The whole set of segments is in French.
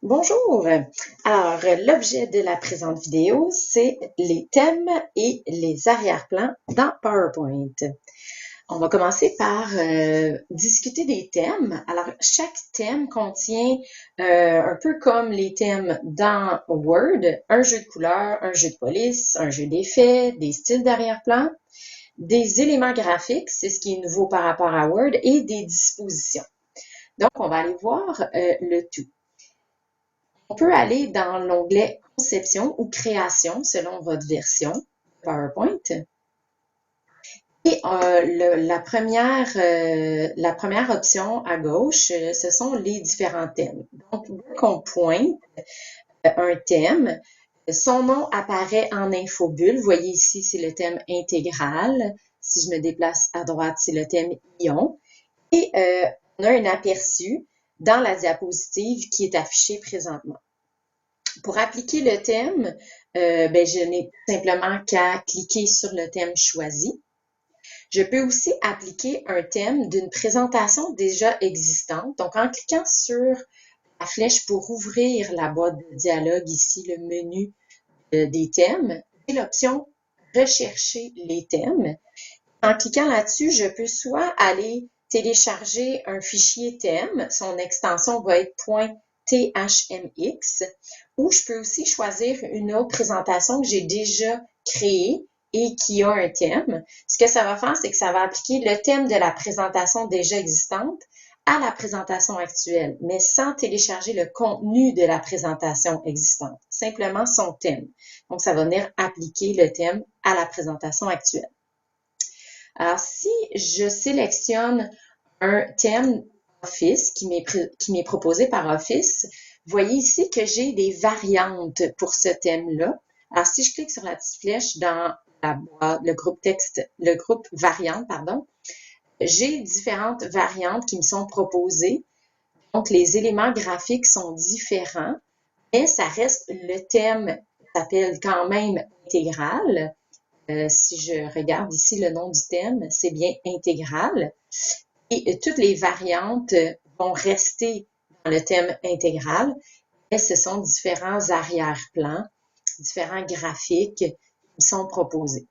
Bonjour! Alors, l'objet de la présente vidéo, c'est les thèmes et les arrière-plans dans PowerPoint. On va commencer par discuter des thèmes. Alors, chaque thème contient, un peu comme les thèmes dans Word, un jeu de couleurs, un jeu de police, un jeu d'effets, des styles d'arrière-plan, des éléments graphiques, c'est ce qui est nouveau par rapport à Word, et des dispositions. Donc, on va aller voir le tout. On peut aller dans l'onglet Conception ou Création selon votre version PowerPoint. Et la première option à gauche, ce sont les différents thèmes. Donc, dès qu'on pointe un thème, son nom apparaît en infobulle. Vous voyez ici, c'est le thème intégral. Si je me déplace à droite, c'est le thème ion. Et on a un aperçu dans la diapositive qui est affiché présentement. Pour appliquer le thème, je n'ai simplement qu'à cliquer sur le thème choisi. Je peux aussi appliquer un thème d'une présentation déjà existante. Donc, en cliquant sur la flèche pour ouvrir la boîte de dialogue, ici, le menu des thèmes, j'ai l'option « Rechercher les thèmes ». En cliquant là-dessus, je peux soit aller télécharger un fichier thème, son extension va être .thmx, ou je peux aussi choisir une autre présentation que j'ai déjà créée et qui a un thème. Ce que ça va faire, c'est que ça va appliquer le thème de la présentation déjà existante à la présentation actuelle, mais sans télécharger le contenu de la présentation existante, simplement son thème. Donc, ça va venir appliquer le thème à la présentation actuelle. Alors, si je sélectionne un thème Office qui m'est proposé par Office, vous voyez ici que j'ai des variantes pour ce thème-là. Alors, si je clique sur la petite flèche dans la boîte, le groupe variantes, pardon, j'ai différentes variantes qui me sont proposées. Donc, les éléments graphiques sont différents, mais ça reste le thème s'appelle quand même intégral. Si je regarde ici le nom du thème, c'est bien intégral. Et toutes les variantes vont rester dans le thème intégral, mais ce sont différents arrière-plans, différents graphiques qui sont proposés.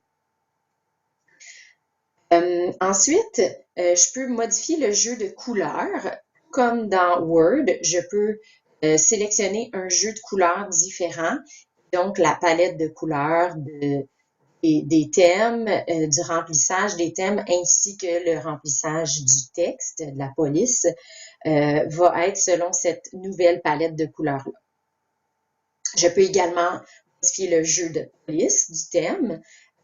Ensuite, je peux modifier le jeu de couleurs. Comme dans Word, je peux sélectionner un jeu de couleurs différent, donc la palette de couleurs des thèmes, du remplissage des thèmes ainsi que le remplissage du texte, de la police, va être selon cette nouvelle palette de couleurs-là. Je peux également modifier le jeu de police du thème.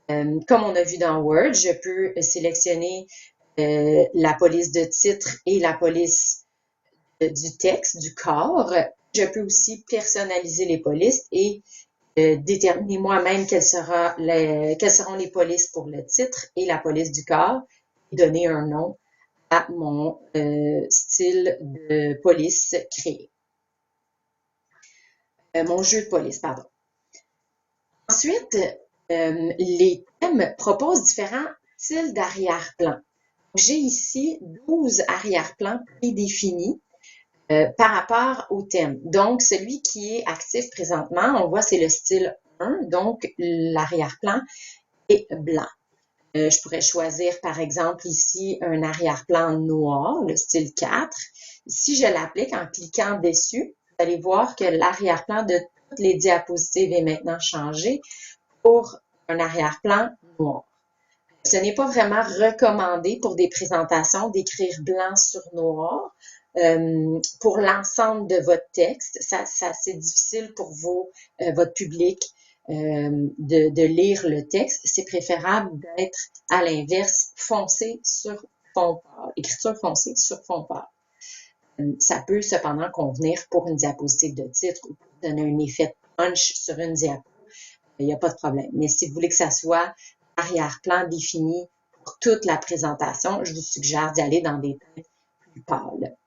Comme on a vu dans Word, je peux sélectionner la police de titre et la police du texte, du corps. Je peux aussi personnaliser les polices et déterminer moi-même quelles seront les polices pour le titre et la police du corps et donner un nom à mon style de police créé. Mon jeu de police, pardon. Ensuite, les thèmes proposent différents styles d'arrière-plan. J'ai ici 12 arrière-plans prédéfinis par rapport au thème. Donc, celui qui est actif présentement, on voit c'est le style 1, donc l'arrière-plan est blanc. Je pourrais choisir, par exemple, ici, un arrière-plan noir, le style 4. Si je l'applique en cliquant dessus, vous allez voir que l'arrière-plan de toutes les diapositives est maintenant changé pour un arrière-plan noir. Ce n'est pas vraiment recommandé pour des présentations d'écrire blanc sur noir. Pour l'ensemble de votre texte, c'est difficile pour votre public de lire le texte. C'est préférable d'être à l'inverse, foncé sur fond pâle, écriture foncée sur fond pâle. Ça peut cependant convenir pour une diapositive de titre ou pour donner un effet de punch sur une diapo. Il n'y a pas de problème. Mais si vous voulez que ça soit arrière-plan défini pour toute la présentation, je vous suggère d'y aller dans des teintes plus pâles.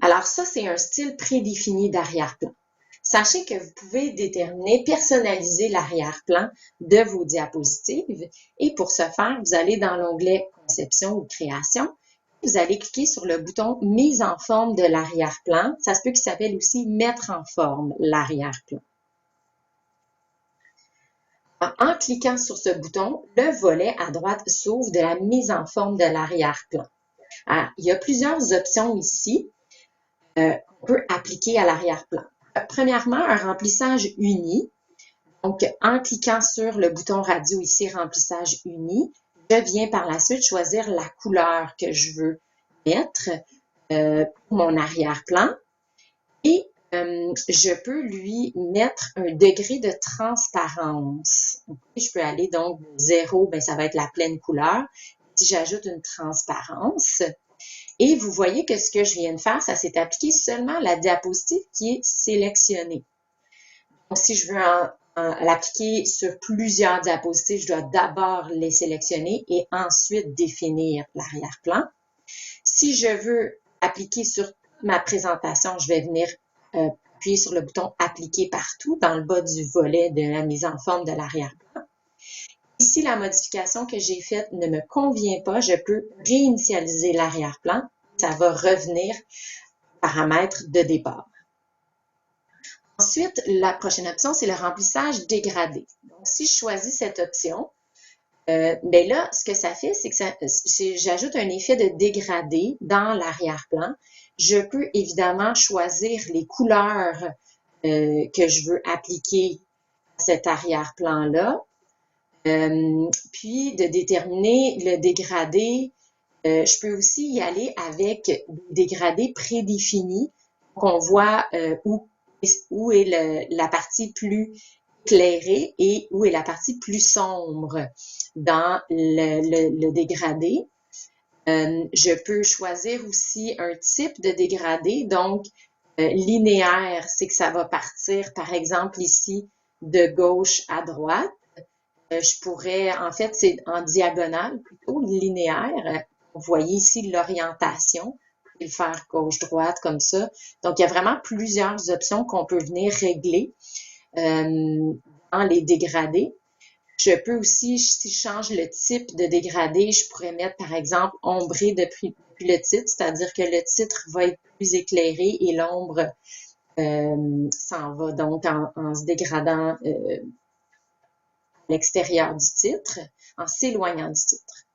Alors ça, c'est un style prédéfini d'arrière-plan. Sachez que vous pouvez déterminer, personnaliser l'arrière-plan de vos diapositives et pour ce faire, vous allez dans l'onglet Conception ou Création. vous allez cliquer sur le bouton « Mise en forme de l'arrière-plan ». Ça se peut qu'il s'appelle aussi « Mettre en forme l'arrière-plan ». En cliquant sur ce bouton, le volet à droite s'ouvre de la mise en forme de l'arrière-plan. Il y a plusieurs options ici qu'on peut appliquer à l'arrière-plan. Premièrement, un remplissage uni. Donc, en cliquant sur le bouton radio ici, remplissage uni, je viens par la suite choisir la couleur que je veux mettre pour mon arrière-plan et je peux lui mettre un degré de transparence. Je peux aller donc de 0, ben, ça va être la pleine couleur. Si j'ajoute une transparence, et vous voyez que ce que je viens de faire, ça s'est appliqué seulement à la diapositive qui est sélectionnée. Donc, si je veux l'appliquer sur plusieurs diapositives, je dois d'abord les sélectionner et ensuite définir l'arrière-plan. Si je veux appliquer sur ma présentation, je vais venir appuyer sur le bouton « Appliquer partout » dans le bas du volet de la mise en forme de l'arrière-plan. Si la modification que j'ai faite ne me convient pas, je peux réinitialiser l'arrière-plan. Ça va revenir au paramètre de départ. Ensuite, la prochaine option, c'est le remplissage dégradé. Donc, si je choisis cette option, bien là, ce que ça fait, c'est que j'ajoute un effet de dégradé dans l'arrière-plan. Je peux évidemment choisir les couleurs que je veux appliquer à cet arrière-plan-là. Puis de déterminer le dégradé. Je peux aussi y aller avec des dégradés prédéfinis qu'on voit où est la partie plus éclairée et où est la partie plus sombre dans le dégradé. Je peux choisir aussi un type de dégradé, donc linéaire, c'est que ça va partir, par exemple ici, de gauche à droite. Je pourrais, en fait, c'est en diagonale, plutôt linéaire. Vous voyez ici l'orientation. Vous pouvez le faire gauche-droite comme ça. Donc, il y a vraiment plusieurs options qu'on peut venir régler dans les dégradés. Je peux aussi, si je change le type de dégradé, je pourrais mettre, par exemple, ombré depuis le titre, c'est-à-dire que le titre va être plus éclairé et l'ombre s'en va donc en se dégradant l'extérieur du titre, en s'éloignant du titre.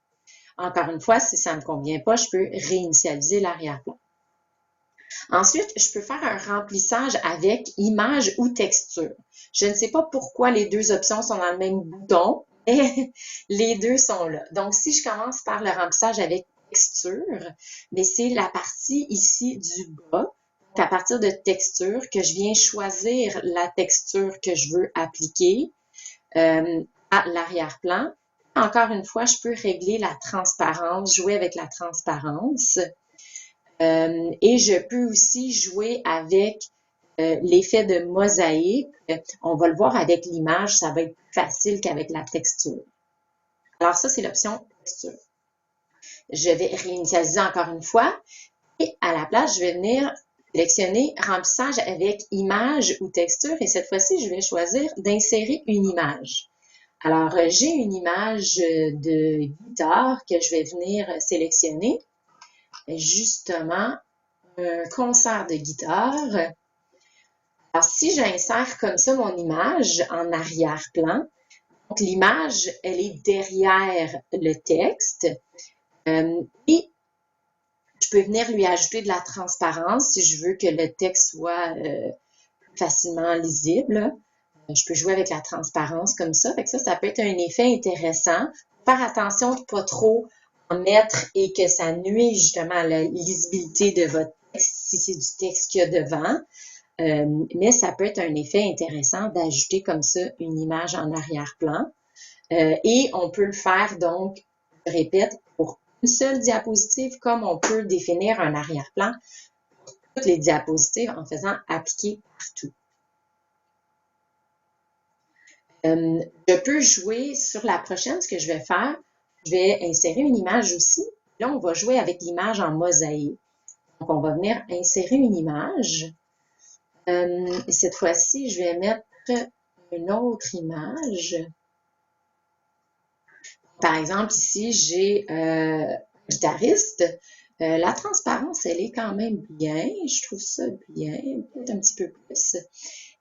Encore une fois, si ça ne me convient pas, je peux réinitialiser l'arrière-plan. Ensuite, je peux faire un remplissage avec image ou texture. Je ne sais pas pourquoi les deux options sont dans le même bouton, mais les deux sont là. Donc, si je commence par le remplissage avec texture, mais c'est la partie ici du bas, à partir de texture, que je viens choisir la texture que je veux appliquer à l'arrière-plan. Encore une fois, je peux régler la transparence, jouer avec la transparence. Et je peux aussi jouer avec l'effet de mosaïque. On va le voir avec l'image, ça va être plus facile qu'avec la texture. Alors ça, c'est l'option texture. Je vais réinitialiser encore une fois. Et à la place, je vais venir sélectionner remplissage avec image ou texture. Et cette fois-ci, je vais choisir d'insérer une image. Alors, j'ai une image de guitare que je vais venir sélectionner. Justement, un concert de guitare. Alors, si j'insère comme ça mon image en arrière-plan, donc l'image, elle est derrière le texte et je peux venir lui ajouter de la transparence si je veux que le texte soit facilement lisible. Je peux jouer avec la transparence comme ça. Fait que ça peut être un effet intéressant. Faire attention de ne pas trop en mettre et que ça nuise justement à la lisibilité de votre texte si c'est du texte qu'il y a devant. Mais ça peut être un effet intéressant d'ajouter comme ça une image en arrière-plan. Et on peut le faire donc, je répète, pour une seule diapositive, comme on peut définir un arrière-plan pour toutes les diapositives en faisant appliquer partout. Je peux jouer sur la prochaine, ce que je vais faire, je vais insérer une image aussi. Là, on va jouer avec l'image en mosaïque. Donc, on va venir insérer une image. Et cette fois-ci, je vais mettre une autre image. Par exemple, ici, j'ai un guitariste. La transparence, elle est quand même bien. Je trouve ça bien, peut-être un petit peu plus.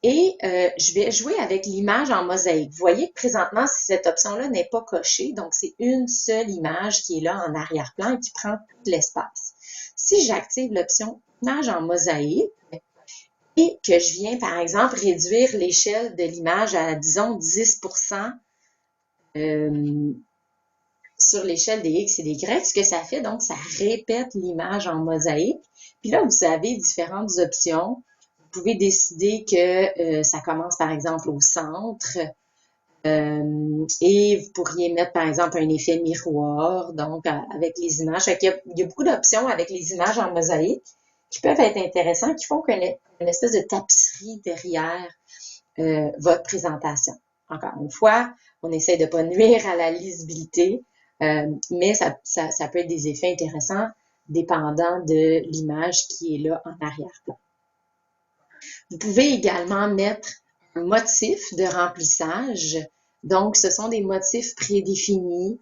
Et je vais jouer avec l'image en mosaïque. Vous voyez que présentement, cette option-là n'est pas cochée, donc c'est une seule image qui est là en arrière-plan et qui prend tout l'espace. Si j'active l'option image en mosaïque et que je viens, par exemple, réduire l'échelle de l'image à, disons, 10% sur l'échelle des X et des Y, ce que ça fait, donc, ça répète l'image en mosaïque. Puis là, vous avez différentes options. Vous pouvez décider que ça commence, par exemple, au centre. Et vous pourriez mettre, par exemple, un effet miroir, donc, avec les images. Il y a beaucoup d'options avec les images en mosaïque qui peuvent être intéressantes, qui font une espèce de tapisserie derrière votre présentation. Encore une fois, on essaie de ne pas nuire à la lisibilité, mais ça peut être des effets intéressants dépendant de l'image qui est là en arrière-plan. Vous pouvez également mettre un motif de remplissage. Donc, ce sont des motifs prédéfinis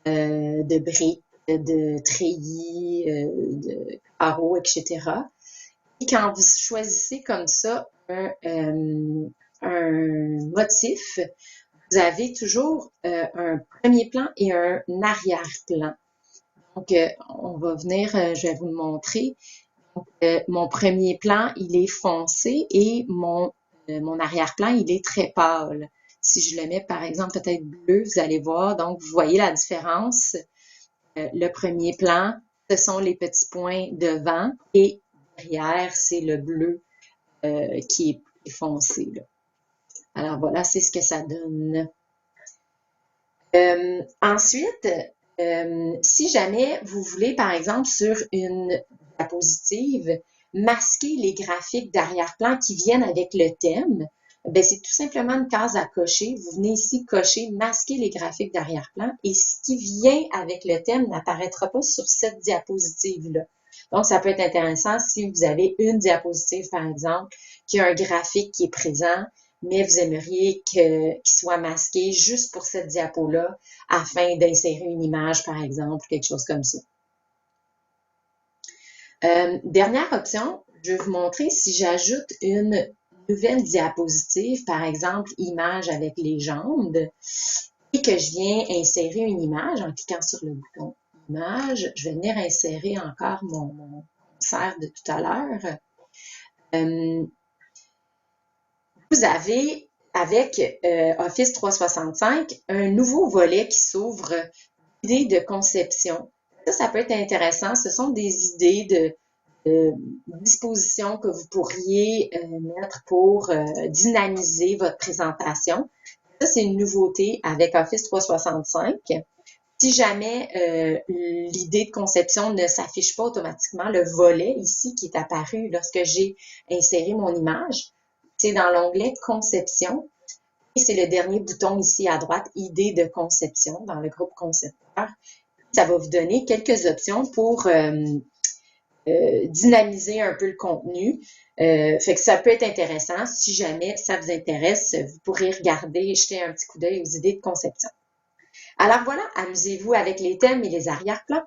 de briques, de treillis, de carreaux, etc. Et quand vous choisissez comme ça un motif, vous avez toujours un premier plan et un arrière-plan. Donc, on va venir, je vais vous le montrer. Donc, mon premier plan, il est foncé et mon arrière-plan, il est très pâle. Si je le mets, par exemple, peut-être bleu, vous allez voir, donc vous voyez la différence. Le premier plan, ce sont les petits points devant et derrière, c'est le bleu qui est foncé, là. Alors voilà, c'est ce que ça donne. Ensuite, si jamais vous voulez, par exemple, sur une diapositive, masquer les graphiques d'arrière-plan qui viennent avec le thème, ben c'est tout simplement une case à cocher. Vous venez ici cocher, masquer les graphiques d'arrière-plan et ce qui vient avec le thème n'apparaîtra pas sur cette diapositive-là. Donc, ça peut être intéressant si vous avez une diapositive, par exemple, qui a un graphique qui est présent, mais vous aimeriez qu'il soit masqué juste pour cette diapo-là afin d'insérer une image, par exemple, quelque chose comme ça. Dernière option, je vais vous montrer si j'ajoute une nouvelle diapositive, par exemple, image avec légende, et que je viens insérer une image en cliquant sur le bouton image. Je vais venir insérer encore mon concert de tout à l'heure. Vous avez, avec Office 365, un nouveau volet qui s'ouvre, idées de conception. Ça peut être intéressant. Ce sont des idées de dispositions que vous pourriez mettre pour dynamiser votre présentation. Ça, c'est une nouveauté avec Office 365. Si jamais l'idée de conception ne s'affiche pas automatiquement, le volet ici qui est apparu lorsque j'ai inséré mon image, c'est dans l'onglet Conception. Et c'est le dernier bouton ici à droite, Idées de conception, dans le groupe concepteur. Ça va vous donner quelques options pour dynamiser un peu le contenu. Fait que ça peut être intéressant. Si jamais ça vous intéresse, vous pourrez regarder et jeter un petit coup d'œil aux idées de conception. Alors voilà, amusez-vous avec les thèmes et les arrière-plans.